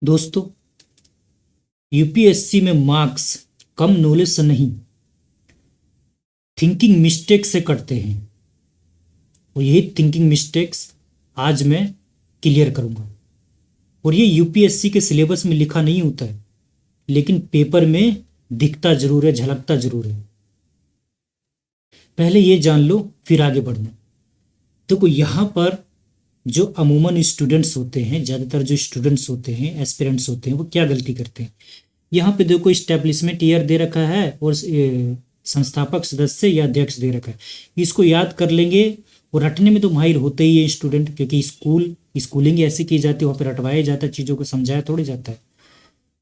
दोस्तों, यूपीएससी में मार्क्स कम नॉलेज से नहीं, थिंकिंग मिस्टेक से कटते हैं। और यही थिंकिंग मिस्टेक्स आज मैं क्लियर करूंगा। और ये यूपीएससी के सिलेबस में लिखा नहीं होता है, लेकिन पेपर में दिखता जरूर है, झलकता जरूर है। पहले ये जान लो, फिर आगे बढ़ना। देखो, यहाँ पर जो अमूमन स्टूडेंट्स होते हैं, ज़्यादातर जो स्टूडेंट्स होते हैं, एस्पिरेंट्स होते हैं, वो क्या गलती करते हैं। यहाँ पे देखो, इस्टेब्लिशमेंट ईयर दे रखा है और संस्थापक सदस्य या अध्यक्ष दे रखा है। इसको याद कर लेंगे और रटने में तो माहिर होते ही है स्टूडेंट, क्योंकि स्कूलिंग ऐसी की जाती है, वहाँ पर रटवाया जाता है, चीज़ों को समझाया थोड़ी जाता है।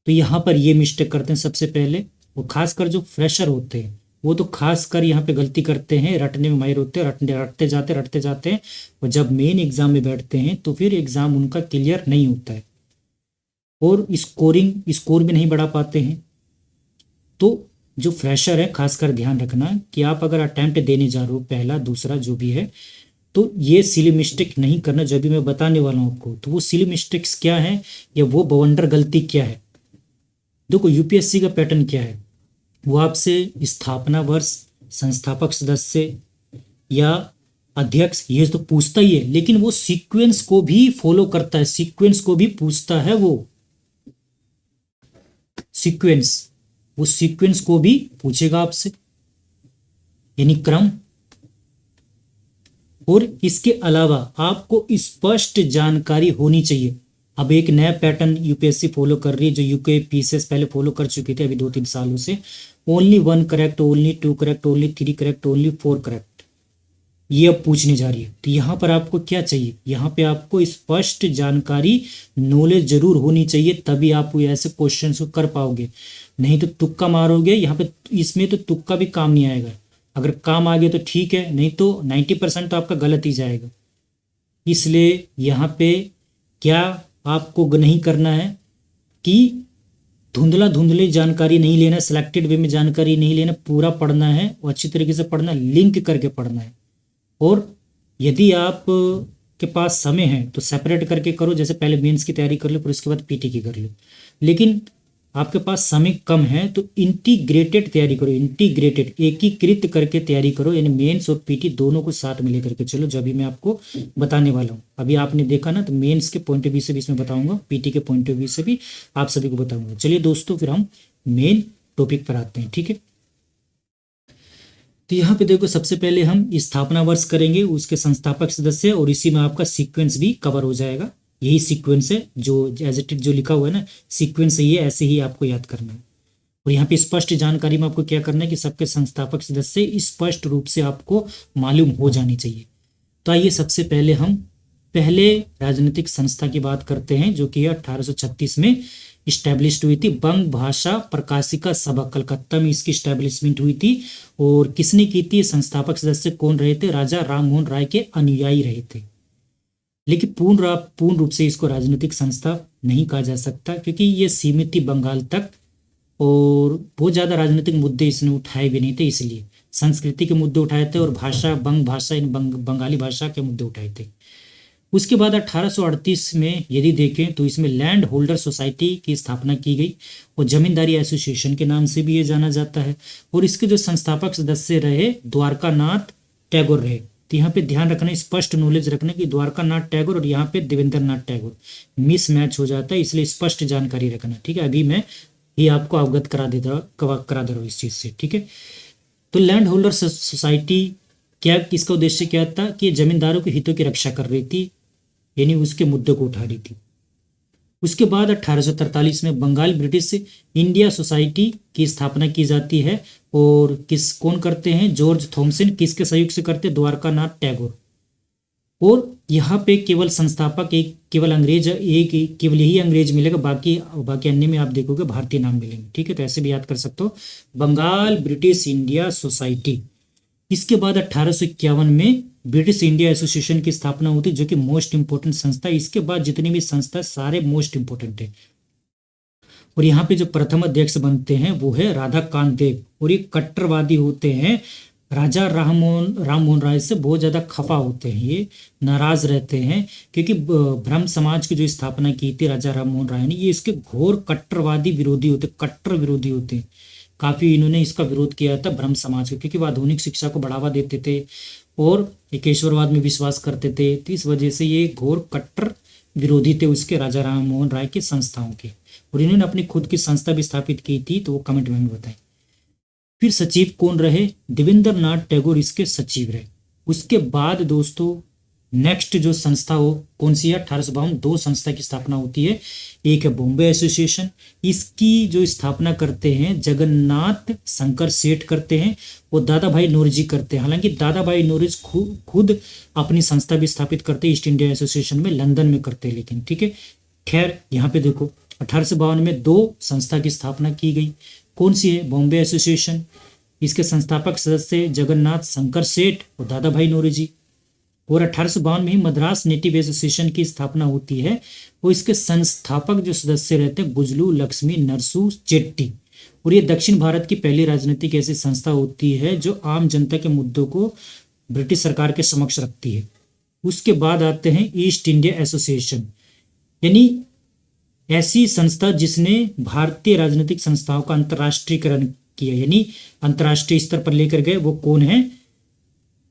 तो यहाँ पर ये मिस्टेक करते हैं सबसे पहले। और खासकर जो फ्रेशर होते हैं, वो तो खासकर यहाँ पे गलती करते हैं, रटने में माहिर होते हैं, रटते जाते हैं। और जब मेन एग्जाम में बैठते हैं तो फिर एग्जाम उनका क्लियर नहीं होता है और स्कोर भी नहीं बढ़ा पाते हैं। तो जो फ्रेशर है, खासकर ध्यान रखना कि आप अगर अटेम्प्ट देने जा रहे हो, पहला दूसरा जो भी है, तो ये सिली मिस्टेक नहीं करना जो भी मैं बताने वाला हूँ आपको। तो वो सिली मिस्टेक्स क्या है या वो बवंडर गलती क्या है। देखो, यूपीएससी का पैटर्न क्या है, वो आपसे स्थापना वर्ष, संस्थापक सदस्य या अध्यक्ष ये तो पूछता ही है, लेकिन वो सीक्वेंस को भी फॉलो करता है, सीक्वेंस को भी पूछता है। वो सीक्वेंस को भी पूछेगा आपसे, यानी क्रम। और इसके अलावा आपको स्पष्ट जानकारी होनी चाहिए। अब एक नया पैटर्न यूपीएससी फॉलो कर रही है, जो यूके पीसीएस पहले फॉलो कर चुके थे अभी 2-3 सालों से। Only 1 correct, only 2 correct, only 3 correct, only 4 correct, ये अब पूछने जा रही है। तो यहाँ पर आपको क्या चाहिए, यहाँ पे आपको स्पष्ट जानकारी, नॉलेज जरूर होनी चाहिए, तभी आप ऐसे क्वेश्चन को कर पाओगे। नहीं तो तुक्का मारोगे यहाँ पे, इसमें तो तुक्का भी काम नहीं आएगा। अगर काम आ गया तो ठीक है, नहीं तो 90% तो आपका गलत ही जाएगा। इसलिए यहाँ पे क्या आपको नहीं करना है कि धुंधली जानकारी नहीं लेना, सिलेक्टेड वे में जानकारी नहीं लेना, पूरा पढ़ना है और अच्छी तरीके से पढ़ना, लिंक करके पढ़ना है। और यदि आप के पास समय है तो सेपरेट करके करो, जैसे पहले मेंस की तैयारी कर लो, फिर उसके बाद पीटी की कर लो। लेकिन आपके पास समय कम है तो इंटीग्रेटेड तैयारी करो, इंटीग्रेटेड एकीकृत करके तैयारी करो, यानी मेंस और पीटी दोनों को साथ में लेकर के चलो, जो अभी मैं आपको बताने वाला हूँ। अभी आपने देखा ना, तो मेंस के पॉइंट ऑफ व्यू से भी इसमें बताऊंगा, पीटी के पॉइंट ऑफ व्यू से भी आप सभी को बताऊंगा। चलिए दोस्तों, फिर हम मेन टॉपिक पर आते हैं, ठीक है। तो यहाँ पे देखो, सबसे पहले हम स्थापना वर्ष करेंगे, उसके संस्थापक सदस्य, और इसी में आपका सीक्वेंस भी कवर हो जाएगा। यही सीक्वेंस है जो एज इट इज जो लिखा हुआ है ना, सीक्वेंस है ये, ऐसे ही आपको याद करना है। और यहाँ पे स्पष्ट जानकारी में आपको क्या करना है कि सबके संस्थापक सदस्य स्पष्ट रूप से आपको मालूम हो जानी चाहिए। तो आइए सबसे पहले हम पहले राजनीतिक संस्था की बात करते हैं, जो कि 1836 में इस्टेब्लिश हुई थी। बंग भाषा प्रकाशिका सभा, कलकत्ता में इसकी इस्टेब्लिशमेंट हुई थी। और किसने की थी, संस्थापक सदस्य कौन रहे थे, राजा राम मोहन राय के अनुयायी रहे थे। लेकिन पूर्ण रूप से इसको राजनीतिक संस्था नहीं कहा जा सकता, क्योंकि ये सीमित थी बंगाल तक और बहुत ज़्यादा राजनीतिक मुद्दे इसने उठाए भी नहीं थे। इसलिए संस्कृति के मुद्दे उठाए थे और भाषा, बंग भाषा, बंगाली भाषा के मुद्दे उठाए थे। उसके बाद 1838 में यदि देखें तो इसमें लैंड होल्डर सोसाइटी की स्थापना की गई और जमींदारी एसोसिएशन के नाम से भी ये जाना जाता है। और इसके जो संस्थापक सदस्य रहे, द्वारका नाथ टैगोर रहे। तो यहाँ पे ध्यान रखना, स्पष्ट नॉलेज रखना कि द्वारका नाथ टैगोर और यहाँ पे देवेंद्र नाथ टैगोर मिस मैच हो जाता है, इसलिए स्पष्ट जानकारी रखना, ठीक है। अभी मैं ये आपको अवगत करा दे रहा हूँ इस चीज़ से, ठीक है। तो लैंड होल्डर सोसाइटी क्या, किसका उद्देश्य क्या था कि जमींदारों के हितों की रक्षा कर रही थी, यानी उसके मुद्दे को उठा रही थी। उसके बाद 1843 में बंगाल ब्रिटिश इंडिया सोसाइटी की स्थापना की जाती है। और कौन करते हैं, जॉर्ज थॉमसन, किसके सहयोग से करते हैं, द्वारका नाथ टैगोर। और यहाँ पे केवल संस्थापक केवल यही अंग्रेज मिलेगा, बाकी अन्य में आप देखोगे भारतीय नाम मिलेंगे, ठीक है। तो ऐसे भी याद कर सकते हो, बंगाल ब्रिटिश इंडिया सोसाइटी। इसके बाद 1851 में ब्रिटिश इंडिया एसोसिएशन की स्थापना होती है, जो कि मोस्ट इंपोर्टेंट संस्था है। इसके बाद जितनी भी संस्था सारे मोस्ट इंपोर्टेंट है। और यहाँ पे जो प्रथम अध्यक्ष बनते हैं वो है राधा कांत देव, और ये कट्टरवादी होते हैं। राजा राम मोहन राय से बहुत ज़्यादा खफा होते हैं, ये नाराज रहते हैं, क्योंकि ब्रह्म समाज की जो स्थापना की थी राजा राम मोहन राय ने, ये इसके घोर कट्टरवादी विरोधी होते, कट्टर विरोधी होते हैं। काफ़ी इन्होंने इसका विरोध किया था ब्रह्म समाज का, क्योंकि वो आधुनिक शिक्षा को बढ़ावा देते थे और एकेश्वरवाद में विश्वास करते थे। तो इस वजह से ये घोर कट्टर विरोधी थे उसके राजा राम मोहन राय के संस्थाओं के। और इन्होंने अपनी खुद की संस्था भी स्थापित की थी, तो वो कमेंट में बताएं। फिर सचिव कौन रहे? देवेंद्र नाथ टैगोर इसके सचिव रहे। उसके बाद दोस्तों नेक्स्ट जो संस्था हो कौन सी है? 1852 दो संस्था की स्थापना होती है। एक है बॉम्बे एसोसिएशन, इसकी जो स्थापना करते हैं जगन्नाथ शंकर सेठ करते हैं और दादा भाई नौरोजी करते हैं। हालांकि दादा भाई नौरोजी खुद अपनी संस्था भी स्थापित करते हैं ईस्ट इंडिया एसोसिएशन में, लंदन में करते हैं, लेकिन ठीक है। खैर यहाँ पे देखो 1852 में दो संस्था की स्थापना की गई। कौन सी है? बॉम्बे एसोसिएशन। इसके संस्थापक सदस्य जगन्नाथ शंकर सेठ और दादा भाई नौरोजी। और 1852 में ही मद्रास नेटिव एसोसिएशन की स्थापना होती है, और इसके संस्थापक जो सदस्य रहते हैं गुजलू लक्ष्मी नरसू चेट्टी। और ये दक्षिण भारत की पहली राजनीतिक ऐसी संस्था होती है जो आम जनता के मुद्दों को ब्रिटिश सरकार के समक्ष रखती है। उसके बाद आते हैं ईस्ट इंडिया एसोसिएशन, यानी ऐसी संस्था जिसने भारतीय राजनीतिक संस्थाओं का अंतर्राष्ट्रीयकरण किया, यानी अंतर्राष्ट्रीय स्तर पर लेकर गए। वो कौन है?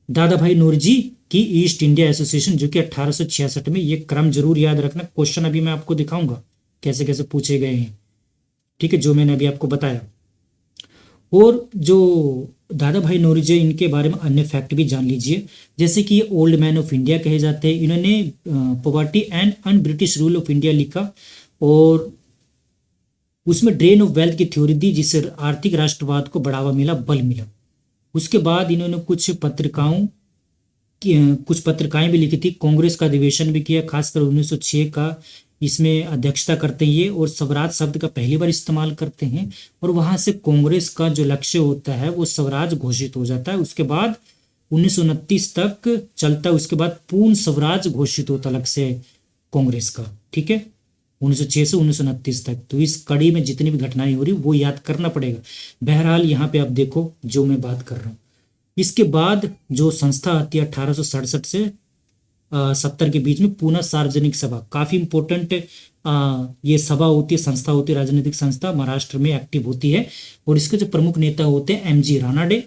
दादा भाई नौरोजी की ईस्ट इंडिया एसोसिएशन, जो कि 1866 में। ये क्रम जरूर याद रखना, क्वेश्चन अभी मैं आपको दिखाऊंगा कैसे कैसे पूछे गए हैं, ठीक है, जो मैंने अभी आपको बताया। और जो दादा भाई नौरोजी इनके बारे में अन्य फैक्ट भी जान लीजिए, जैसे कि ये ओल्ड मैन ऑफ इंडिया कहे जाते हैं। इन्होंने poverty and un British rule of India लिखा और उसमें ड्रेन ऑफ वेल्थ की थ्योरी दी, जिससे आर्थिक राष्ट्रवाद को बढ़ावा मिला, बल मिला। उसके बाद इन्होंने कुछ पत्रिकाएं भी लिखी थी, कांग्रेस का अधिवेशन भी किया, खासकर 1906 का इसमें अध्यक्षता करते हैं ये, और स्वराज शब्द का पहली बार इस्तेमाल करते हैं। और वहां से कांग्रेस का जो लक्ष्य होता है वो स्वराज घोषित हो जाता है। उसके बाद 1929 तक चलता है, उसके बाद पूर्ण स्वराज घोषित होता लक्ष्य कांग्रेस का, ठीक है, 1906 से 1929 तक। तो इस कड़ी में जितनी भी घटनाएं हो रही वो याद करना पड़ेगा। बहरहाल यहाँ पे आप देखो जो मैं बात कर रहा हूँ। इसके बाद जो संस्था आती है 1867 से 70 के बीच में, पूना सार्वजनिक सभा, काफी इंपॉर्टेंट ये सभा होती है, संस्था होती है, राजनीतिक संस्था, महाराष्ट्र में एक्टिव होती है। और इसके जो प्रमुख नेता होते हैं एमजी रानाडे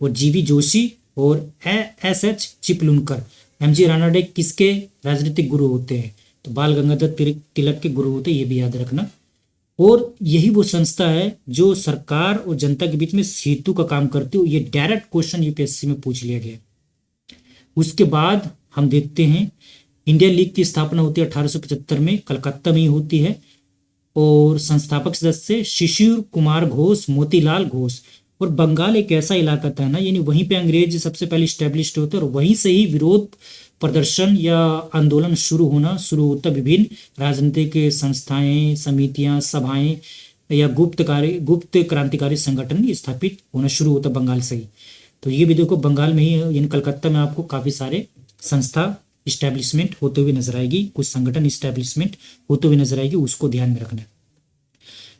और जीवी जोशी और एसएच चिपलुनकर। एमजी रानाडे किसके राजनीतिक गुरु होते हैं? तो बाल गंगाधर तिलक के गुरु होते हैं, ये भी याद रखना। और यही वो संस्था है जो सरकार और जनता के बीच में सेतु का काम करती है। ये डायरेक्ट क्वेश्चन यूपीएससी में पूछ लिया गया। उसके बाद हम देखते हैं इंडियन लीग की स्थापना होती है 1875 में, कलकत्ता में ही होती है। और संस्थापक सदस्य शिशिर कुमार घोष, मोतीलाल घोष। और बंगाल एक ऐसा इलाका था ना, यानी वहीं पे अंग्रेज सबसे पहले स्टैब्लिश्ड होते हैं, और वहीं से ही विरोध प्रदर्शन या आंदोलन शुरू होता। विभिन्न राजनीतिक संस्थाएं, समितियां, सभाएं या गुप्त क्रांतिकारी संगठन स्थापित होना शुरू होता बंगाल से ही। तो ये भी देखो बंगाल में ही, यानी कलकत्ता में आपको काफी सारे संस्था इस्टेब्लिशमेंट होते हुए नजर आएगी, कुछ संगठन इस्टेब्लिशमेंट होते हुए नजर आएगी, उसको ध्यान में रखना।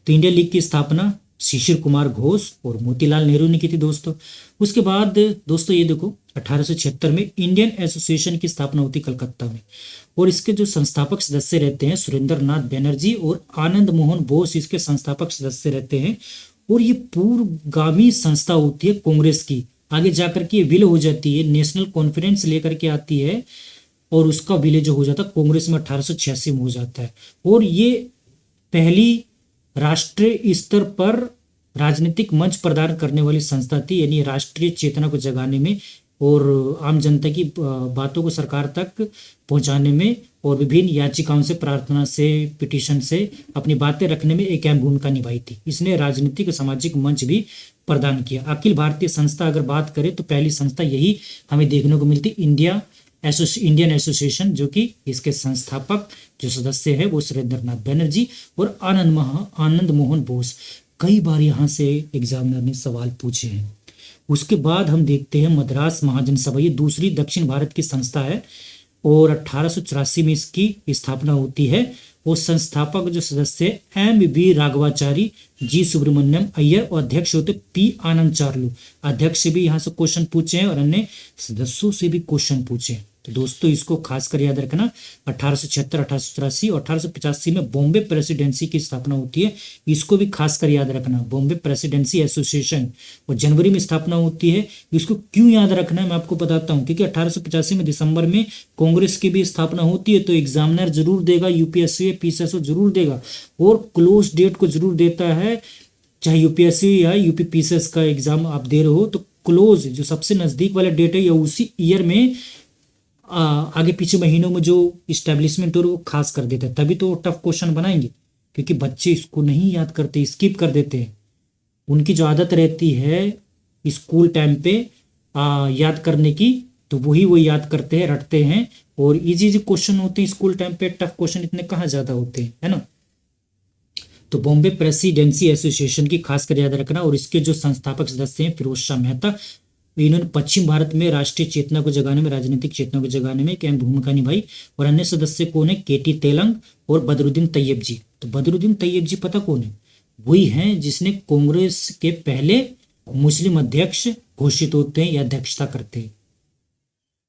तो इंडियन लीग की स्थापना शिशिर कुमार घोष और मोतीलाल नेहरू ने की थी दोस्तों। उसके बाद दोस्तों ये देखो 1876 में इंडियन एसोसिएशन की स्थापना होती कलकत्ता में, और इसके जो संस्थापक सदस्य रहते हैं सुरेंद्र नाथ बैनर्जी और आनंद मोहन बोस, इसके संस्थापक सदस्य रहते हैं। और ये पूर्वगामी संस्था होती है कांग्रेस की, आगे जाकर के विलय हो जाती है, नेशनल कॉन्फ्रेंस लेकर के आती है, और उसका विलय जो हो जाता है कांग्रेस में 1886 में हो जाता है। और ये पहली राष्ट्रीय स्तर पर राजनीतिक मंच प्रदान करने वाली संस्था थी, यानी राष्ट्रीय चेतना को जगाने में और आम जनता की बातों को सरकार तक पहुंचाने में और विभिन्न याचिकाओं से, प्रार्थना से, पिटीशन से अपनी बातें रखने में एक अहम भूमिका निभाई थी। इसने राजनीतिक और सामाजिक मंच भी प्रदान किया। अखिल भारतीय संस्था अगर बात करें तो पहली संस्था यही हमें देखने को मिलती, इंडियन एसोसिएशन, जो कि इसके संस्थापक जो सदस्य है वो सुरेंद्र नाथ बैनर्जी और आनंद मोहन बोस। कई बार यहाँ से एग्जामिनर ने सवाल पूछे हैं। उसके बाद हम देखते हैं मद्रास महाजन सभा, ये दूसरी दक्षिण भारत की संस्था है और 1884 में इसकी स्थापना होती है। और संस्थापक जो सदस्य एम वी राघवाचारी, जी सुब्रमण्यम अय्यर और अध्यक्ष होते पी आनंद चार्लू। अध्यक्ष से भी यहाँ से क्वेश्चन पूछे हैं और अन्य सदस्यों से भी क्वेश्चन पूछे हैं। तो दोस्तों इसको खासकर याद रखना। 1876, 1884 और 1885 में बॉम्बे प्रेसिडेंसी की स्थापना होती है, इसको भी खासकर याद रखना। बॉम्बे प्रेसिडेंसी एसोसिएशन और जनवरी में स्थापना होती है। इसको क्यों याद रखना है मैं आपको बताता हूँ, क्योंकि 1885 में दिसंबर में कांग्रेस की भी स्थापना होती है। तो एग्जामिनर जरूर देगा, यूपीएससी पीसीएसओ जरूर देगा और क्लोज डेट को जरूर देता है। चाहे यूपीएससी या यूपीपीसीएस का एग्जाम आप दे रहे हो तो क्लोज जो सबसे नजदीक वाला डेट है या उसी ईयर में आगे पीछे महीनों में जो इस्टेब्लिशमेंट हो वो खास कर देता है। तभी तो टफ क्वेश्चन बनाएंगे, क्योंकि बच्चे इसको नहीं याद करते, स्किप कर देते हैं। उनकी जो आदत रहती है स्कूल टाइम पे याद करने की, तो वही वो याद करते हैं, रटते हैं। और इजी क्वेश्चन होते हैं स्कूल टाइम पे, टफ क्वेश्चन इतने कहाँ ज्यादा होते हैं, है ना। तो बॉम्बे प्रेसिडेंसी एसोसिएशन की खासकर याद रखना। और इसके जो संस्थापक सदस्य हैं फिरोज शाह मेहता, इन्होंने पश्चिम भारत में राष्ट्रीय चेतना को जगाने में, राजनीतिक चेतना को जगाने में एक अहम भूमिका निभाई। और अन्य सदस्य कौन है, केटी तेलंग और बदरुद्दीन तैयब जी। तो बदरुद्दीन तैयब जी पता कौन है, वही हैं जिसने कांग्रेस के पहले मुस्लिम अध्यक्ष घोषित होते हैं या अध्यक्षता करते हैं,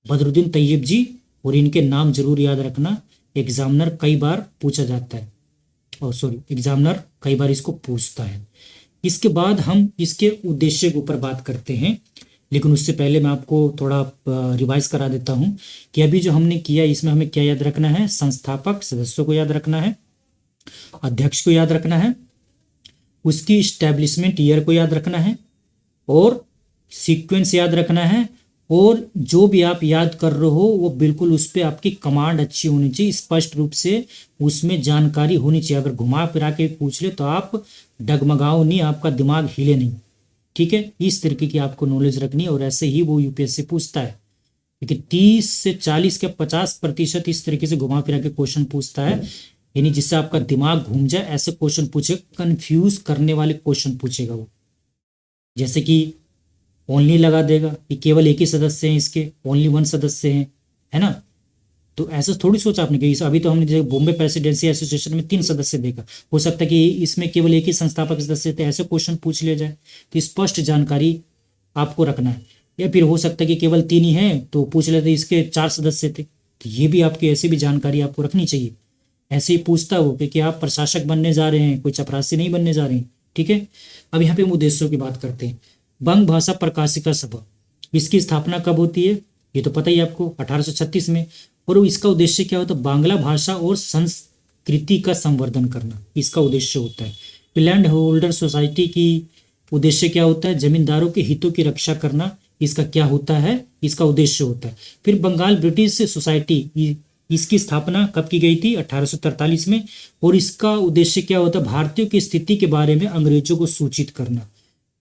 बदरुद्दीन तैयब जी। और इनके नाम जरूर याद रखना, एग्जामिनर कई बार पूछा जाता है, और एग्जामिनर कई बार इसको पूछता है। इसके बाद हम इसके उद्देश्य के ऊपर बात करते हैं, लेकिन उससे पहले मैं आपको थोड़ा रिवाइज करा देता हूं कि अभी जो हमने किया इसमें हमें क्या याद रखना है, संस्थापक सदस्यों को याद रखना है, अध्यक्ष को याद रखना है, उसकी स्टैब्लिशमेंट ईयर को याद रखना है और सीक्वेंस याद रखना है। और जो भी आप याद कर रहे हो वो बिल्कुल उस पर आपकी कमांड अच्छी होनी चाहिए, स्पष्ट रूप से उसमें जानकारी होनी चाहिए। अगर घुमा फिरा के पूछ ले तो आप डगमगाओ नहीं, आपका दिमाग हिले नहीं, ठीक है। इस तरीके की आपको नॉलेज रखनी है और ऐसे ही वो यूपीएससी पूछता है, क्योंकि 30 से 40 के 50% इस तरीके से घुमा फिरा के क्वेश्चन पूछता है, यानी जिससे आपका दिमाग घूम जाए ऐसे क्वेश्चन पूछेगा, कंफ्यूज करने वाले क्वेश्चन पूछेगा वो। जैसे कि ओनली लगा देगा कि केवल एक ही सदस्य हैं, इसके ओनली वन सदस्य हैं, है ना। तो ऐसा थोड़ी सोचा आपने कि अभी तो हमने बॉम्बे प्रेसिडेंसी एसोसिएशन में 3 सदस्य देखा, हो सकता है कि इसमें केवल एक ही संस्थापक सदस्य थे, ऐसे क्वेश्चन पूछ लिया जाए। तो स्पष्ट जानकारी आपको रखना है। या फिर हो सकता है कि केवल 3 ही हैं तो पूछ लेते इसके 4 सदस्य थे, तो ये भी आपकी ऐसी भी जानकारी आपको रखनी चाहिए। ऐसे ही पूछता हो कि आप प्रशासक बनने जा रहे हैं, कोई चपरासी नहीं बनने जा रहे हैं, ठीक है। अब यहाँ पे हम उद्देश्यों की बात करते हैं। बंग भाषा प्रकाशिका सभा, इसकी स्थापना कब होती है ये तो पता ही आपको, 1836 में। और इसका उद्देश्य क्या होता है, बांग्ला भाषा और संस्कृति का संवर्धन करना इसका उद्देश्य होता है। लैंड होल्डर सोसाइटी की उद्देश्य क्या होता है, जमींदारों के हितों की रक्षा करना, इसका क्या होता है, इसका उद्देश्य होता है। फिर बंगाल ब्रिटिश सोसाइटी, इसकी स्थापना कब की गई थी, 1843 में। और इसका उद्देश्य क्या होता है, भारतीयों की स्थिति के बारे में अंग्रेजों को सूचित करना।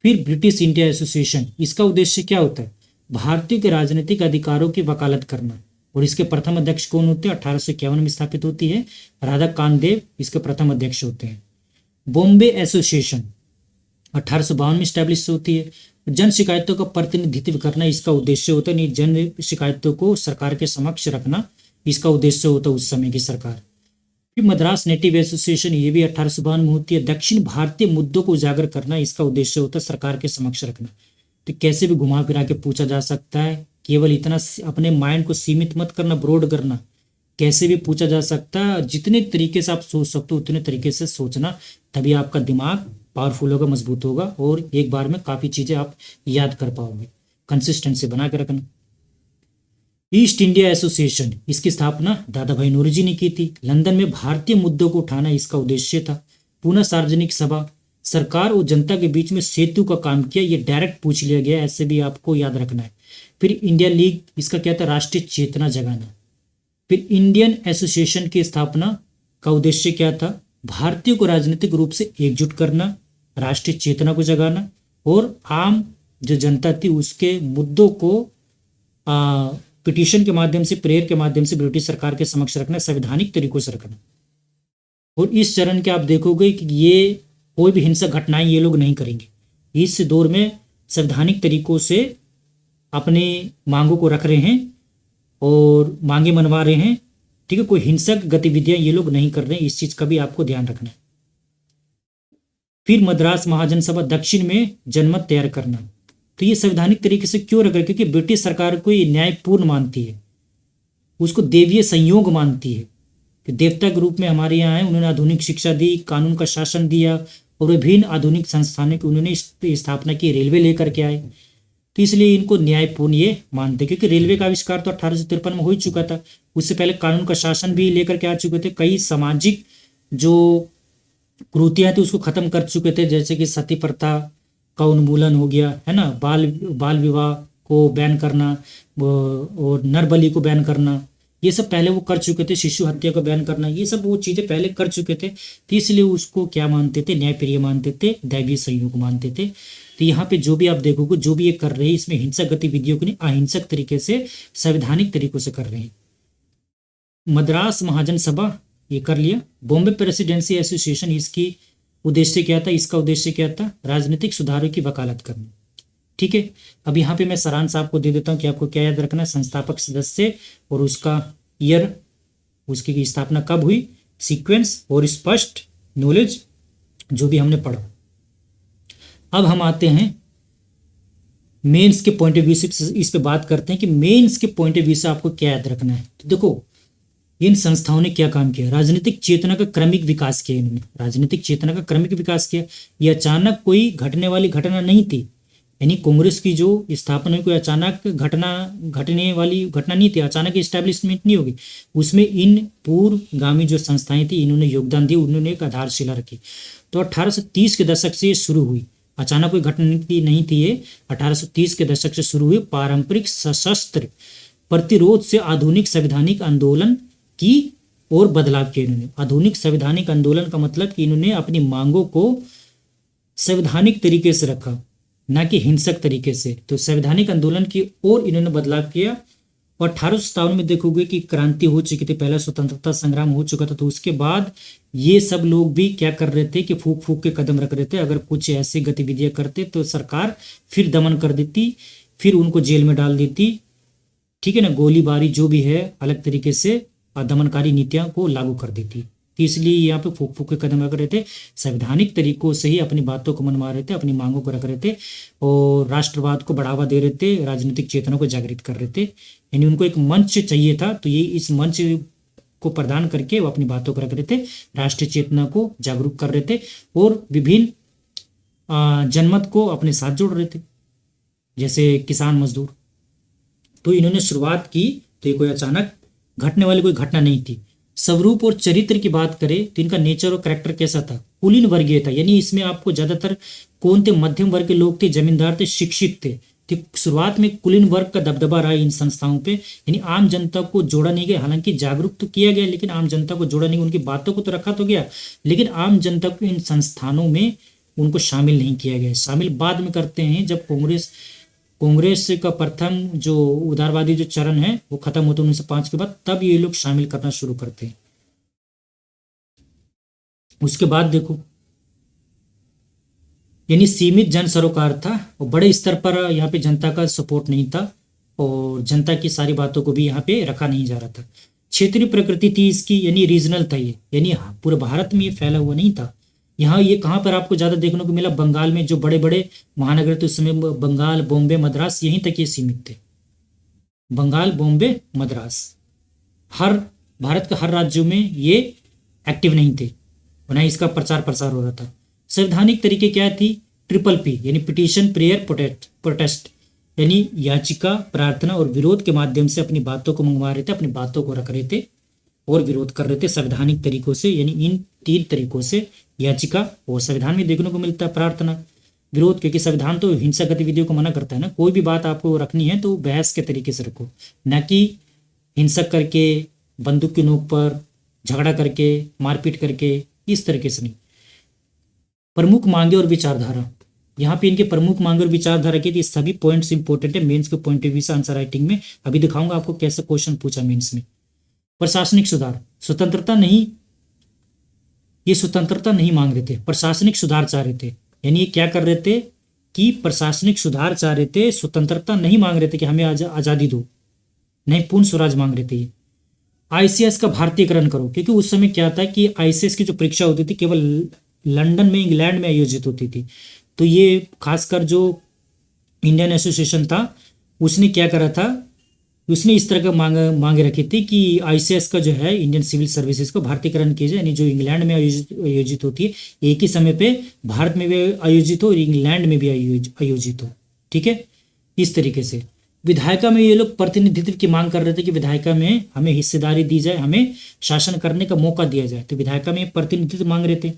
फिर ब्रिटिश इंडिया एसोसिएशन, इसका उद्देश्य क्या होता है, भारतीयों के राजनीतिक अधिकारों की वकालत करना। और इसके प्रथम अध्यक्ष कौन होते हैं, 1851 में स्थापित होती है, राधा कांतदेव इसके प्रथम अध्यक्ष होते हैं। बॉम्बे एसोसिएशन 1852 में स्टैब्लिश होती है। जन शिकायतों का प्रतिनिधित्व करना इसका उद्देश्य होता है, जन शिकायतों को सरकार के समक्ष रखना इसका उद्देश्य होता है उस समय की सरकार। फिर मद्रास नेटिव एसोसिएशन, ये भी 1852 में होती है। दक्षिण भारतीय मुद्दों को उजागर करना इसका उद्देश्य होता है सरकार के समक्ष रखना। तो कैसे भी घुमा फिरा के पूछा जा सकता है, केवल इतना अपने माइंड को सीमित मत करना, ब्रॉड करना, कैसे भी पूछा जा सकता है। जितने तरीके से आप सोच सकते हो उतने तरीके से सोचना, तभी आपका दिमाग पावरफुल होगा, मजबूत होगा और एक बार में काफ़ी चीज़ें आप याद कर पाओगे। कंसिस्टेंसी बना के रखना। ईस्ट इंडिया एसोसिएशन, इसकी स्थापना दादा भाई नौरोजी ने की थी। लंदन में भारतीय मुद्दों को उठाना इसका उद्देश्य था। पुनः सार्वजनिक सभा, सरकार और जनता के बीच में सेतु का काम किया, ये डायरेक्ट पूछ लिया गया, ऐसे भी आपको याद रखना है। फिर इंडिया लीग, इसका क्या था, राष्ट्रीय चेतना जगाना। फिर इंडियन एसोसिएशन की स्थापना का उद्देश्य क्या था, भारतीयों को राजनीतिक रूप से एकजुट करना, राष्ट्रीय चेतना को जगाना और आम जो जनता थी उसके मुद्दों को पिटीशन के माध्यम से, प्रेयर के माध्यम से ब्रिटिश सरकार के समक्ष रखना, संवैधानिक तरीकों से रखना। और इस चरण के आप देखोगे कि ये कोई भी हिंसक घटनाएं ये लोग नहीं करेंगे। इस दौर में संवैधानिक तरीकों से अपने मांगों को रख रहे हैं और मांगे मनवा रहे हैं। ठीक है, कोई हिंसक गतिविधियां ये लोग नहीं कर रहे हैं, इस चीज का भी आपको ध्यान रखना है। फिर मद्रास महाजन सभा दक्षिण में जनमत तैयार करना, तो ये संवैधानिक तरीके से क्यों रख रहे हैं? क्योंकि ब्रिटिश सरकार को ये न्यायपूर्ण मानती है, उसको देवीय संयोग मानती है कि देवता के रूप में हमारे यहाँ है, उन्होंने आधुनिक शिक्षा दी, कानून का शासन दिया और विभिन्न आधुनिक संस्थानों की उन्होंने स्थापना की, रेलवे लेकर के आए, तो इसलिए इनको न्यायपूर्ण ये मानते, क्योंकि रेलवे का आविष्कार तो 1853 में हो ही चुका था। उससे पहले कानून का शासन भी लेकर के आ चुके थे, कई सामाजिक जो कुरीतियां थी उसको खत्म कर चुके थे, जैसे कि सती प्रथा का उन्मूलन हो गया है ना, बाल विवाह को बैन करना और नरबलि को बैन करना, ये सब पहले वो कर चुके थे, शिशु हत्या को बैन करना, ये सब वो चीजें पहले कर चुके थे, तो इसलिए उसको क्या मानते थे? न्यायप्रिय मानते थे, दैवीय संयोग मानते थे। तो यहाँ पे जो भी आप देखोगे, जो भी ये कर रहे हैं, इसमें हिंसक गतिविधियों को नहीं, अहिंसक तरीके से संवैधानिक तरीकों से कर रहे हैं। मद्रास महाजन सभा ये कर लिया। बॉम्बे प्रेसिडेंसी एसोसिएशन, इसकी उद्देश्य क्या था? इसका उद्देश्य क्या था? राजनीतिक सुधारों की वकालत करना। ठीक है, अब यहाँ पे मैं सारांश आपको दे देता हूँ कि आपको क्या याद रखना है। संस्थापक सदस्य और उसका ईयर, उसकी स्थापना कब हुई, सीक्वेंस और स्पष्ट नॉलेज, जो भी हमने पढ़ा। अब हम आते हैं मेंस के पॉइंट ऑफ व्यू से, इस पे बात करते हैं कि मेंस के पॉइंट ऑफ व्यू से आपको क्या याद रखना है। तो देखो, इन संस्थाओं ने क्या काम किया? राजनीतिक चेतना का क्रमिक विकास किया इन्होंने, राजनीतिक चेतना का क्रमिक विकास किया। ये अचानक कोई घटने वाली घटना नहीं थी, यानी कांग्रेस की जो स्थापना हुई कोई अचानक घटने वाली घटना नहीं थी, अचानक इस्टेब्लिशमेंट नहीं होगी। उसमें इन पूर्वगामी जो संस्थाएं थी, इन्होंने योगदान दिया, उन्होंने एक आधारशिला रखी। तो 1830 के दशक से शुरू हुई, अचानक कोई घटना नहीं थी ये, 1830 के दशक से शुरू हुई। पारंपरिक सशस्त्र प्रतिरोध से आधुनिक संवैधानिक आंदोलन की और बदलाव किए इन्होंने। आधुनिक संवैधानिक आंदोलन का मतलब कि इन्होंने अपनी मांगों को संवैधानिक तरीके से रखा, ना कि हिंसक तरीके से। तो संवैधानिक आंदोलन की ओर इन्होंने बदलाव किया। और 1857 में देखोगे कि क्रांति हो चुकी थी, पहला स्वतंत्रता संग्राम हो चुका था, तो उसके बाद ये सब लोग भी क्या कर रहे थे कि फूक फूक के कदम रख रहे थे। अगर कुछ ऐसी गतिविधियां करते तो सरकार फिर दमन कर देती, फिर उनको जेल में डाल देती। ठीक है ना, गोलीबारी जो भी है अलग तरीके से दमनकारी नीतियां को लागू कर देती। तो इसलिए यहाँ पे फूक फूक के कदम रख रहे थे, संवैधानिक तरीकों से ही अपनी बातों को मनवा रहे थे, अपनी मांगों को रख रहे थे और राष्ट्रवाद को बढ़ावा दे रहे थे, राजनीतिक चेतना को जागृत कर रहे थे। यानी उनको एक मंच चाहिए था, तो ये इस मंच को प्रदान करके वो अपनी बातों को रख रहे थे, राष्ट्रीय चेतना को जागरूक कर रहे थे और विभिन्न जनमत को अपने साथ जोड़ रहे थे, जैसे किसान मजदूर। तो इन्होंने शुरुआत की, तो ये कोई अचानक घटने वाली कोई घटना नहीं थी। स्वरूप और चरित्र की बात करें तो इनका नेचर और करैक्टर कैसा था? कुलीन वर्गीय था, यानी इसमें आपको ज्यादातर कौन थे? मध्यम वर्ग के लोग थे, जमींदार थे, शिक्षित थे। तो शुरुआत में कुलीन वर्ग का दबदबा रहा इन संस्थाओं पे, यानी आम जनता को जोड़ा नहीं गया। हालांकि जागरूक तो किया गया, लेकिन आम जनता को जोड़ा नहीं, उनकी बातों को तो रखा तो गया, लेकिन आम जनता को इन संस्थानों में उनको शामिल नहीं किया गया। शामिल बाद में करते हैं, जब कांग्रेस का प्रथम जो उदारवादी जो चरण है वो खत्म होता है 1905 के बाद, तब ये लोग शामिल करना शुरू करते हैं। उसके बाद देखो, यानी सीमित जन सरोकार था और बड़े स्तर पर यहाँ पे जनता का सपोर्ट नहीं था और जनता की सारी बातों को भी यहाँ पे रखा नहीं जा रहा था। क्षेत्रीय प्रकृति थी इसकी, यानी रीजनल था ये, यानी पूरे भारत में ये फैला हुआ नहीं था। यहाँ ये कहाँ पर आपको ज्यादा देखने को मिला? बंगाल में, जो बड़े बड़े महानगर थे उस समय, बंगाल, बॉम्बे, मद्रास, यहीं तक ये सीमित थे। बंगाल, बॉम्बे, मद्रास, हर भारत के हर राज्यों में ये एक्टिव नहीं थे, ना इसका प्रचार प्रसार हो रहा था। संवैधानिक तरीके क्या थी? ट्रिपल पी, यानी पिटीशन, प्रेयर, प्रोटेस्ट, यानी याचिका, प्रार्थना और विरोध के माध्यम से अपनी बातों को मंगवा रहे थे, अपनी बातों को रख रहे थे और विरोध कर रहे थे संवैधानिक तरीकों से। यानी इन 3 तरीकों से, याचिका, और संविधान में देखने को मिलता है प्रार्थना, विरोध, क्योंकि संविधान तो हिंसक गतिविधियों को मना करता है ना। कोई भी बात आपको रखनी है तो बहस के तरीके से रखो, ना कि हिंसक करके, बंदूक की नोक पर झगड़ा करके, मारपीट करके, इस तरीके से नहीं। प्रमुख मांगे और विचारधारा, यहाँ पे इनके प्रमुख मांगे और विचारधारा की थी। सभी पॉइंट्स इंपॉर्टेंट है मेंस के पॉइंट ऑफ व्यू से आंसर राइटिंग में। अभी दिखाऊंगा आपको कैसे क्वेश्चन पूछा मेंस में। प्रशासनिक सुधार, स्वतंत्रता नहीं, ये स्वतंत्रता नहीं मांग रहे थे, प्रशासनिक सुधार चाह रहे थे। यानी ये क्या कर रहे थे कि प्रशासनिक सुधार चाह रहे थे, स्वतंत्रता नहीं मांग रहे थे कि हमें आज़ादी दो, नहीं पूर्ण स्वराज मांग रहे थे। आईसीएस का भारतीयकरण करो, क्योंकि उस समय क्या था कि आईसीएस की जो परीक्षा होती थी केवल लंदन में, इंग्लैंड में आयोजित होती थी। तो ये खासकर जो इंडियन एसोसिएशन था उसने क्या करा था, उसने इस तरह का मांगे रखी थी कि आईसीएस का जो है इंडियन सिविल सर्विसेज को भारतीयकरण किया जाए, यानी जो इंग्लैंड में आयोजित होती है एक ही समय पे भारत में भी आयोजित हो और इंग्लैंड में भी आयोजित हो। ठीक है, इस तरीके से विधायिका में ये लोग प्रतिनिधित्व की मांग कर रहे थे कि विधायिका में हमें हिस्सेदारी दी जाए, हमें शासन करने का मौका दिया जाए। तो विधायिका में प्रतिनिधित्व मांग रहे थे,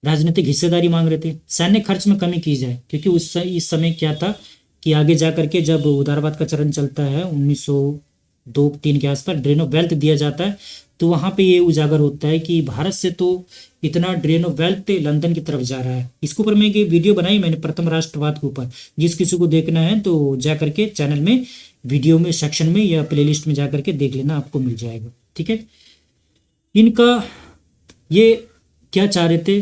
राजनीतिक हिस्सेदारी मांग रहे थे। सैन्य खर्च में कमी की जाए, क्योंकि इस समय क्या था कि आगे जा करके जब उदारवाद का चरण चलता है 1902-3 के आसपास ड्रेन ऑफ वेल्थ दिया जाता है, तो वहाँ पे ये उजागर होता है कि भारत से तो इतना ड्रेन ऑफ वेल्थ लंदन की तरफ जा रहा है। इसके ऊपर मैं एक वीडियो बनाई मैंने प्रथम राष्ट्रवाद के ऊपर, जिस किसी को देखना है तो जा करके चैनल में वीडियो में सेक्शन में या प्लेलिस्ट में जा करके देख लेना, आपको मिल जाएगा। ठीक है, इनका ये क्या चाह रहे थे,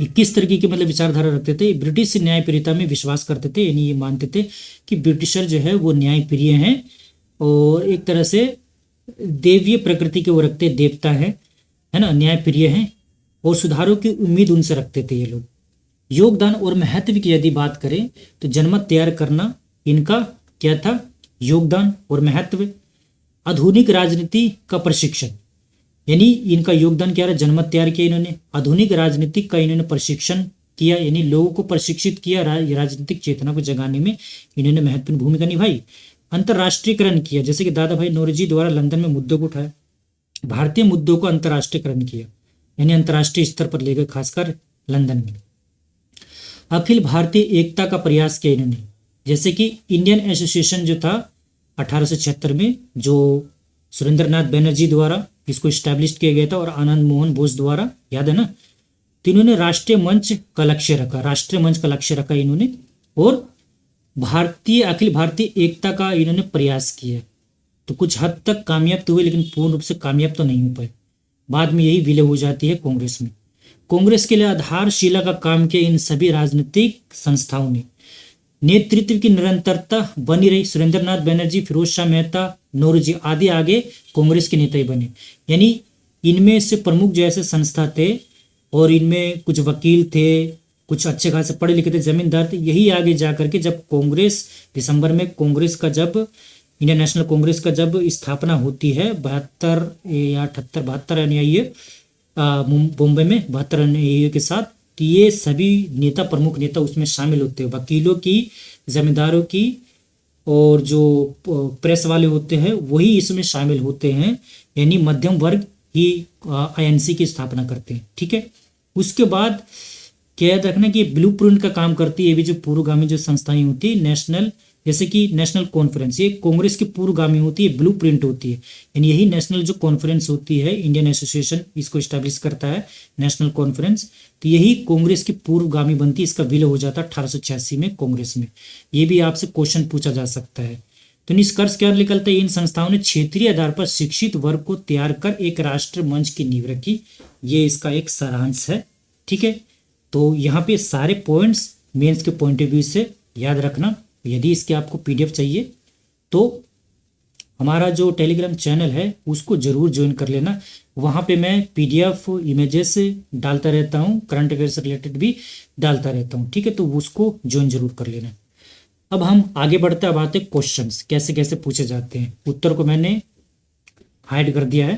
किस तरीके की मतलब विचारधारा रखते थे। ब्रिटिश न्यायप्रियता में विश्वास करते थे, यानी ये मानते थे कि ब्रिटिशर जो है वो न्यायप्रिय हैं और एक तरह से देवीय प्रकृति के वो रखते, देवता है ना, न्यायप्रिय हैं और सुधारों की उम्मीद उनसे रखते थे ये लोग। योगदान और महत्व की यदि बात करें तो जनमत तैयार करना इनका क्या था, योगदान और महत्व। आधुनिक राजनीति का प्रशिक्षण, यानी इनका योगदान क्या रहा, जनमत तैयार किया इन्होंने, आधुनिक राजनीतिक का इन्होंने प्रशिक्षण किया, यानी लोगों को प्रशिक्षित किया, राजनीतिक चेतना को जगाने में इन्होंने महत्वपूर्ण भूमिका निभाई। अंतर्राष्ट्रीयकरण किया, जैसे कि दादा भाई नौरोजी द्वारा लंदन में मुद्दों को उठाया, भारतीय मुद्दों को अंतर्राष्ट्रीयकरण किया, यानी अंतर्राष्ट्रीय स्तर पर ले गए, खासकर लंदन में। अखिल भारतीय एकता का प्रयास किया इन्होंने, जैसे कि इंडियन एसोसिएशन जो था 1876 में, जो सुरेंद्रनाथ बनर्जी द्वारा इसको स्टैब्लिश किया गया था और आनंद मोहन बोस द्वारा, याद है ना। तो इन्होंने राष्ट्रीय मंच का लक्ष्य रखा, राष्ट्रीय मंच का लक्ष्य रखा इन्होंने, और अखिल भारतीय एकता का इन्होंने प्रयास किया। तो कुछ हद तक कामयाब तो हुए, लेकिन पूर्ण रूप से कामयाब तो नहीं हो पाए। बाद में यही विलय हो जाती है कांग्रेस में। कांग्रेस के लिए आधारशिला का काम किया इन सभी राजनीतिक संस्थाओं ने। नेतृत्व की निरंतरता बनी रही, सुरेंद्रनाथ बनर्जी, फिरोज शाह मेहता, नौरोजी आदि आगे कांग्रेस के नेता ही बने। यानी इनमें से प्रमुख जो ऐसे संस्था थे और इनमें कुछ वकील थे, कुछ अच्छे खासे पढ़े लिखे थे, जमींदार थे, यही आगे जा करके जब कांग्रेस दिसंबर में कांग्रेस का जब इंडियन नेशनल कांग्रेस का जब स्थापना होती है 72 या 78 यानी ये मुंबई में 72 के साथ, तो ये सभी नेता, प्रमुख नेता उसमें शामिल होते हैं, वकीलों की, जमींदारों की और जो प्रेस वाले होते हैं वही इसमें शामिल होते हैं, यानी मध्यम वर्ग ही आईएनसी की स्थापना करते हैं। ठीक है, उसके बाद क्या याद रखना कि ब्लूप्रिंट का काम करती है, ये भी जो पूर्वगामी जो संस्थाएं होती है, नेशनल, जैसे कि नेशनल कॉन्फ्रेंस, ये कांग्रेस की पूर्वगामी होती है, ब्लूप्रिंट होती है, यानी यही नेशनल जो कॉन्फ्रेंस होती है, इंडियन एसोसिएशन इसको स्टैब्लिश करता है, नेशनल कॉन्फ्रेंस, तो यही कांग्रेस की पूर्वगामी बनती है। इसका विलय हो जाता है 1886 में कांग्रेस में। ये भी आपसे क्वेश्चन पूछा जा सकता है। तो निष्कर्ष क्या निकलता है, इन संस्थाओं ने क्षेत्रीय आधार पर शिक्षित वर्ग को तैयार कर एक राष्ट्र मंच की नींव रखी। ये इसका एक सारांश है। ठीक है, तो यहाँ पे सारे पॉइंट्स मेंस के पॉइंट ऑफ व्यू से याद रखना। यदि इसके आपको पीडीएफ चाहिए तो हमारा जो टेलीग्राम चैनल है उसको जरूर ज्वाइन कर लेना। वहाँ पे मैं पीडीएफ इमेजेस डालता रहता हूँ, करंट अफेयर से रिलेटेड भी डालता रहता हूँ। ठीक है, तो उसको ज्वाइन जरूर कर लेना। अब हम आगे बढ़ते हैं, अब आते हैं क्वेश्चंस कैसे कैसे पूछे जाते हैं। उत्तर को मैंने हाइड कर दिया है।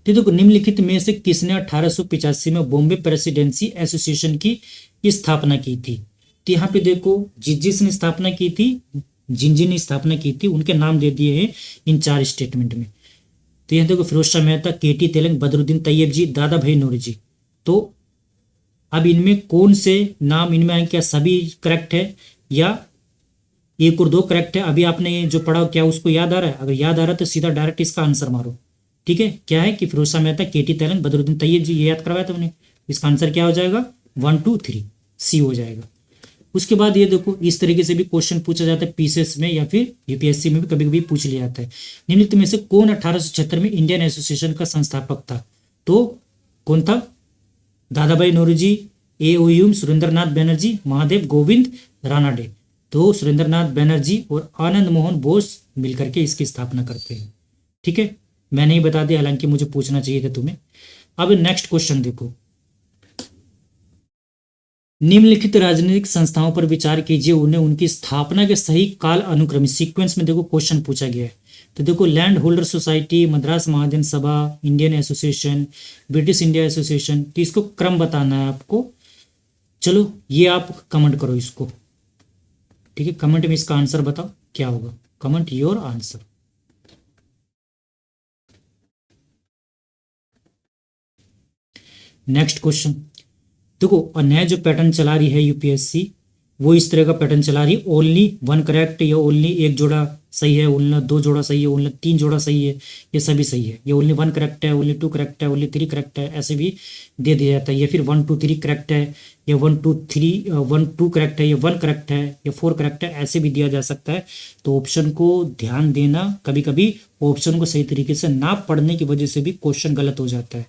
तो देखो, निम्नलिखित में से किसने 1885 में बॉम्बे प्रेसिडेंसी एसोसिएशन की स्थापना की थी। तो यहाँ पे देखो, जिसने स्थापना की थी, जिन ने स्थापना की थी, उनके नाम दे दिए हैं इन 4 स्टेटमेंट में। तो यहाँ देखो, फिरोज शाह मेहता, केटी तेलंग, बदरुद्दीन तैयब जी, दादा भाई नौरोजी। तो अब इनमें कौन से नाम इनमें आए, क्या सभी करेक्ट है या 1 और 2 करेक्ट है? अभी आपने जो पढ़ा क्या उसको याद आ रहा है? अगर याद आ रहा है तो सीधा डायरेक्ट इसका आंसर मारो। ठीक है, क्या है कि फिरोज शाह मेहता, केटी तेलंग, बदरुद्दीन तैयब जी, ये याद करवाया था उन्हें। इसका आंसर क्या हो जाएगा? 1 2 3 सी हो जाएगा। उसके बाद ये देखो, इस तरीके से भी क्वेश्चन पूछा जाता है पीसीएस में या फिर यूपीएससी में भी कभी कभी पूछ लिया जाता है। निम्नलिखित में से कौन 1876 में इंडियन एसोसिएशन का संस्थापक था? तो कौन था? दादा भाई नौरोजी, ए ओयूम सुरेंद्रनाथ बनर्जी, महादेव गोविंद रानाडे। तो सुरेंद्रनाथ बनर्जी और आनंद मोहन बोस मिलकर के इसकी स्थापना करते हैं। ठीक है, मैंने ही बता दिया, हालांकि मुझे पूछना चाहिए था तुम्हें। अब नेक्स्ट क्वेश्चन देखो, निम्नलिखित राजनीतिक संस्थाओं पर विचार कीजिए, उन्हें उनकी स्थापना के सही काल अनुक्रमिक सीक्वेंस में देखो क्वेश्चन पूछा गया है। तो देखो, लैंड होल्डर सोसाइटी, मद्रास महाजन सभा, Indian association, British India association. तो इसको क्रम बताना है आपको। चलो ये आप कमेंट करो इसको। ठीक है, कमेंट में इसका आंसर बताओ क्या होगा। Comment your answer. Next question देखो, नया जो पैटर्न चला रही है यूपीएससी, वो इस तरह का पैटर्न चला रही है, ओनली वन करेक्ट, या ओनली एक जोड़ा सही है, ओनली दो जोड़ा सही है, ओनली तीन जोड़ा सही है, ये सभी सही है, ये ओनली वन करेक्ट है, ओनली टू करेक्ट है, ओनली थ्री करेक्ट है, ऐसे भी दे दिया जाता है। या फिर 1 2 3 करेक्ट है, या 1 2 3 1 2 करेक्ट है, या 1 करेक्ट है, या 4 करेक्ट है, ऐसे भी दिया जा सकता है। तो ऑप्शन को ध्यान देना, कभी कभी ऑप्शन को सही तरीके से ना पढ़ने की वजह से भी क्वेश्चन गलत हो जाता है।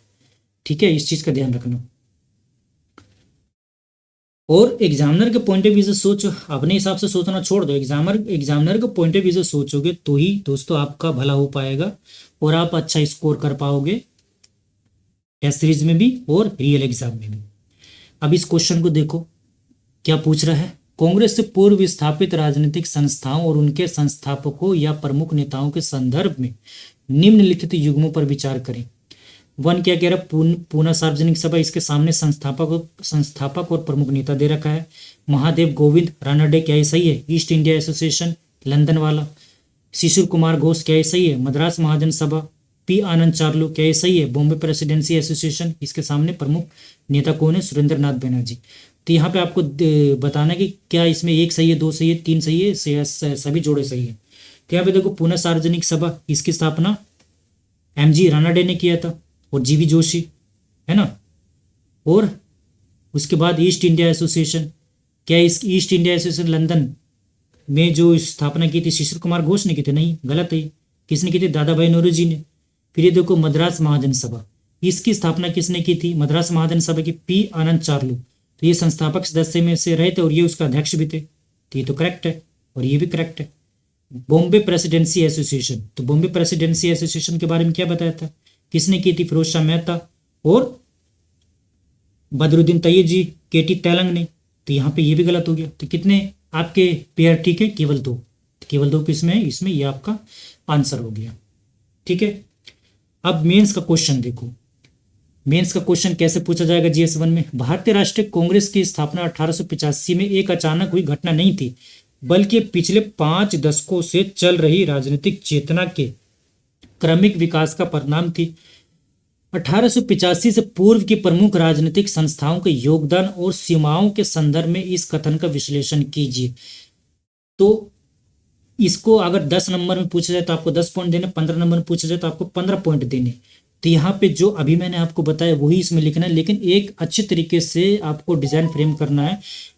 ठीक है, इस चीज का ध्यान रखना। और एग्जामिनर के पॉइंट ऑफ व्यू से सोचो, अपने हिसाब से सोचना छोड़ दो। एग्जामिनर के पॉइंट ऑफ व्यू से सोचोगे तो ही दोस्तों आपका भला हो पाएगा और आप अच्छा स्कोर कर पाओगे टेस्ट सीरीज में भी और रियल एग्जाम में भी। अब इस क्वेश्चन को देखो क्या पूछ रहा है। कांग्रेस से पूर्व स्थापित राजनीतिक संस्थाओं और उनके संस्थापकों या प्रमुख नेताओं के संदर्भ में निम्नलिखित युग्मों पर विचार करें। वन क्या कह रहा है, पूना सार्वजनिक सभा, इसके सामने संस्थापक और प्रमुख नेता दे रखा है। महादेव गोविंद रानाडे, क्या ये सही है? ईस्ट इंडिया एसोसिएशन लंदन वाला। शिशिर कुमार घोष, क्या ये सही है? मद्रास महाजन सभा। पी आनंद चार्लो, क्या ये सही है? बॉम्बे प्रेसिडेंसी एसोसिएशन, इसके सामने प्रमुख नेता कौन है? सुरेंद्रनाथ बनर्जी। तो यहाँ पे आपको बताना है कि क्या इसमें एक सही है, दो सही है, तीन सही है, सभी जोड़े सही है। तो यहाँ पे देखो, पुणे सार्वजनिक सभा, इसकी स्थापना एमजी रानाडे ने किया था और जीवी जोशी, है ना। और उसके बाद ईस्ट इंडिया एसोसिएशन, क्या इस ईस्ट इंडिया एसोसिएशन लंदन में जो स्थापना की थी शिशिर कुमार घोष ने की थी? नहीं, गलत है। किसने की थी? दादा भाई नौरोजी ने। फिर ये देखो, मद्रास महाजन सभा, इसकी स्थापना किसने की थी? मद्रास महाजन सभा की पी आनंद चार्लू। तो ये संस्थापक सदस्य में से रहे थे और ये उसका अध्यक्ष भी थे। तो ये तो करेक्ट है और ये भी करेक्ट है। बॉम्बे प्रेसिडेंसी एसोसिएशन, तो बॉम्बे प्रेसिडेंसी एसोसिएशन के बारे में क्या बताया था? किसने की थी? फिरोज शाह मेहता और बदरुद्दीन तैयब जी, केटी तेलंग ने। तो यहाँ पे ये भी गलत हो गया। तो कितने आपके पेयर ठीक है? केवल दो। केवल दो किसमें है? इसमें। ये आपका आंसर हो गया। ठीक है, अब मेंस का क्वेश्चन देखो। मेंस का क्वेश्चन कैसे पूछा जाएगा जीएस 1 में। भारतीय राष्ट्रीय कांग्रेस की स्थापना 1885 में एक अचानक हुई घटना नहीं थी, बल्कि पिछले 5 दशकों से चल रही राजनीतिक चेतना के क्रमिक विकास का परिणाम थी। 1885 से पूर्व की प्रमुख राजनीतिक संस्थाओं के योगदान और सीमाओं के संदर्भ में इस कथन का विश्लेषण कीजिए। तो इसको अगर 10 नंबर में पूछा जाए तो आपको 10 पॉइंट देने, 15 नंबर में पूछा जाए तो आपको 15 पॉइंट देने। तो यहाँ पे जो अभी मैंने आपको बताया वही इसमें लिखना है, लेकिन एक अच्छे तरीके से आपको डिजाइन फ्रेम करना है।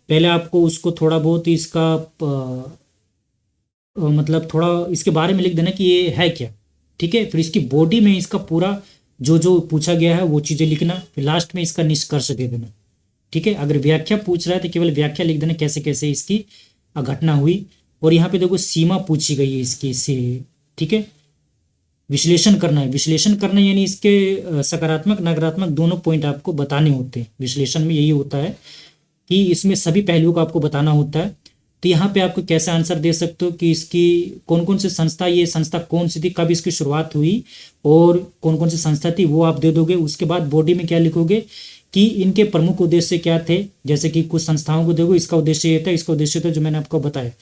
पहले आपको उसको थोड़ा बहुत इसका मतलब थोड़ा इसके बारे में लिख देना कि ये है क्या। ठीक है, फिर इसकी बॉडी में इसका पूरा जो जो पूछा गया है वो चीज़ें लिखना, फिर लास्ट में इसका निष्कर्ष दे देना। ठीक है, अगर व्याख्या पूछ रहा है तो केवल व्याख्या लिख देना, कैसे कैसे इसकी घटना हुई। और यहाँ पे देखो सीमा पूछी गई है इसकी से। ठीक है, विश्लेषण करना है। विश्लेषण करना यानी इसके सकारात्मक नकारात्मक दोनों पॉइंट आपको बताने होते हैं। विश्लेषण में यही होता है कि इसमें सभी पहलुओं को आपको बताना होता है। तो यहाँ पे आपको कैसे आंसर दे सकते हो कि इसकी कौन कौन सी संस्था, ये संस्था कौन सी थी, कब इसकी शुरुआत हुई और कौन कौन सी संस्था थी, वो आप दे दोगे। उसके बाद बॉडी में क्या लिखोगे कि इनके प्रमुख उद्देश्य क्या थे। जैसे कि कुछ संस्थाओं को देखो, इसका उद्देश्य ये था, इसका उद्देश्य था, जो मैंने आपको बताया।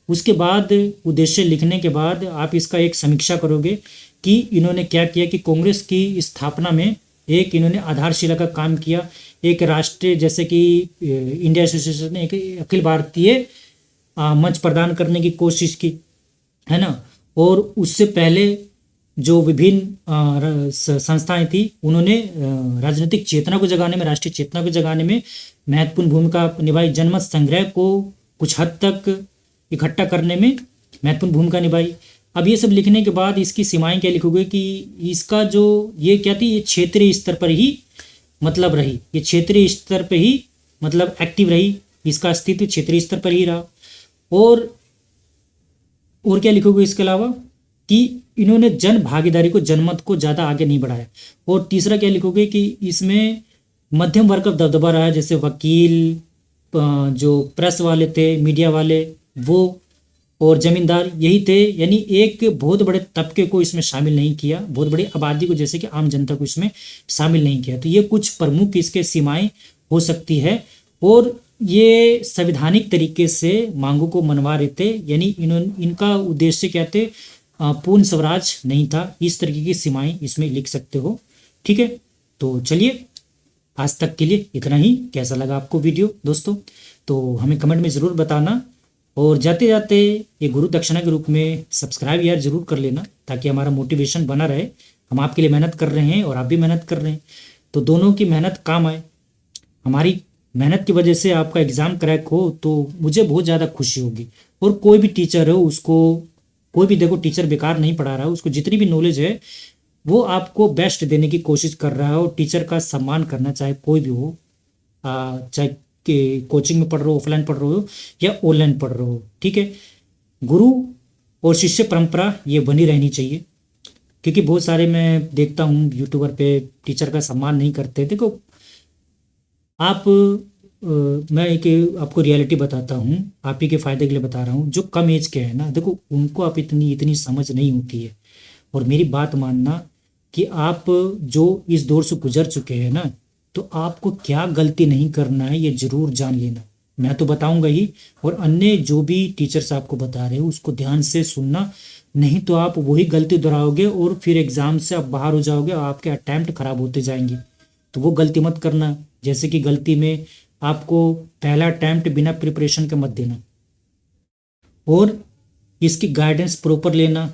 उसके बाद उद्देश्य लिखने के बाद आप इसका एक समीक्षा करोगे कि इन्होंने क्या किया, कि कांग्रेस की स्थापना में एक इन्होंने आधारशिला का काम किया। एक राष्ट्रीय, जैसे कि इंडिया एसोसिएशन ने एक अखिल भारतीय मंच प्रदान करने की कोशिश की, है ना। और उससे पहले जो विभिन्न संस्थाएं थी, उन्होंने राजनीतिक चेतना को जगाने में, राष्ट्रीय चेतना को जगाने में महत्वपूर्ण भूमिका निभाई। जनमत संग्रह को कुछ हद तक इकट्ठा करने में महत्वपूर्ण भूमिका निभाई। अब ये सब लिखने के बाद इसकी सीमाएं क्या लिखोगे कि इसका जो ये क्या थी, ये क्षेत्रीय स्तर पर ही मतलब रही, ये क्षेत्रीय स्तर पर ही मतलब एक्टिव रही, इसका अस्तित्व क्षेत्रीय स्तर पर ही रहा। और क्या लिखोगे इसके अलावा कि इन्होंने जन भागीदारी को, जनमत को ज़्यादा आगे नहीं बढ़ाया। और तीसरा क्या लिखोगे कि इसमें मध्यम वर्ग का दबदबा रहा है, जैसे वकील, जो प्रेस वाले थे, मीडिया वाले, वो और जमींदार यही थे। यानी एक बहुत बड़े तबके को इसमें शामिल नहीं किया, बहुत बड़ी आबादी को जैसे कि आम जनता को इसमें शामिल नहीं किया। तो ये कुछ प्रमुख इसके सीमाएं हो सकती है। और ये संवैधानिक तरीके से मांगों को मनवा रहे थे, यानी इनका उद्देश्य क्या थे, पूर्ण स्वराज नहीं था। इस तरीके की सीमाएं इसमें लिख सकते हो। ठीक है, तो चलिए आज तक के लिए इतना ही। कैसा लगा आपको वीडियो दोस्तों, तो हमें कमेंट में ज़रूर बताना। और जाते जाते ये गुरु दक्षिणा के रूप में सब्सक्राइब यार जरूर कर लेना, ताकि हमारा मोटिवेशन बना रहे। हम आपके लिए मेहनत कर रहे हैं और आप भी मेहनत कर रहे हैं, तो दोनों की मेहनत काम आए। हमारी मेहनत की वजह से आपका एग्ज़ाम क्रैक हो तो मुझे बहुत ज़्यादा खुशी होगी। और कोई भी टीचर हो, उसको कोई भी देखो टीचर बेकार नहीं पढ़ा रहा है, उसको जितनी भी नॉलेज है वो आपको बेस्ट देने की कोशिश कर रहा है। और टीचर का सम्मान करना, चाहे कोई भी हो, चाहे कि कोचिंग में पढ़ रहे हो, ऑफलाइन पढ़ रहे हो या ऑनलाइन पढ़ रहे हो। ठीक है, गुरु और शिष्य परंपरा ये बनी रहनी चाहिए। क्योंकि बहुत सारे मैं देखता हूँ यूट्यूबर पे टीचर का सम्मान नहीं करते। देखो आप मैं एक आपको रियलिटी बताता हूँ, आप ही के फ़ायदे के लिए बता रहा हूँ। जो कम एज के हैं ना, देखो उनको आप इतनी समझ नहीं होती है। और मेरी बात मानना कि आप जो इस दौर से गुजर चुके हैं ना, तो आपको क्या गलती नहीं करना है ये ज़रूर जान लेना। मैं तो बताऊंगा ही, और अन्य जो भी टीचर्स आपको बता रहे हो उसको ध्यान से सुनना, नहीं तो आप वही गलती दोहराओगे और फिर एग्ज़ाम से आप बाहर हो जाओगे और आपके अटैम्प्ट खराब होते जाएंगे। तो वो गलती मत करना। जैसे कि गलती में आपको पहला अटैम्प्ट बिना प्रिपरेशन के मत देना, और इसकी गाइडेंस प्रॉपर लेना,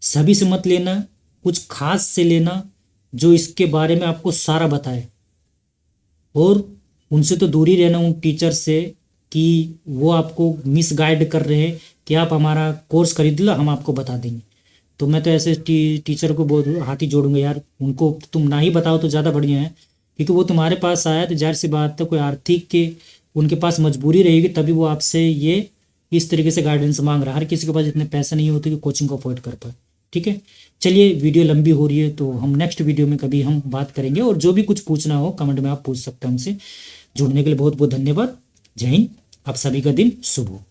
सभी से मत लेना, कुछ खास से लेना जो इसके बारे में आपको सारा बताए। और उनसे तो दूर ही रहना, उन टीचर से कि वो आपको मिस गाइड कर रहे हैं कि आप हमारा कोर्स खरीद लो, हम आपको बता देंगे। तो मैं तो ऐसे टीचर को बहुत हाथ ही जोड़ूंगा यार, उनको तुम ना ही बताओ तो ज़्यादा बढ़िया है। क्योंकि वो तुम्हारे पास आया तो जाहिर सी बात है कोई आर्थिक के उनके पास मजबूरी रहेगी, तभी वो आपसे ये इस तरीके से गाइडेंस मांग रहा है। हर किसी के पास इतने पैसे नहीं होते कि कोचिंग को अफोर्ड कर पाए। ठीक है, चलिए वीडियो लंबी हो रही है, तो हम नेक्स्ट वीडियो में कभी हम बात करेंगे। और जो भी कुछ पूछना हो कमेंट में आप पूछ सकते हैं हमसे। जुड़ने के लिए बहुत बहुत धन्यवाद। जय हिंद, आप सभी का दिन शुभ हो।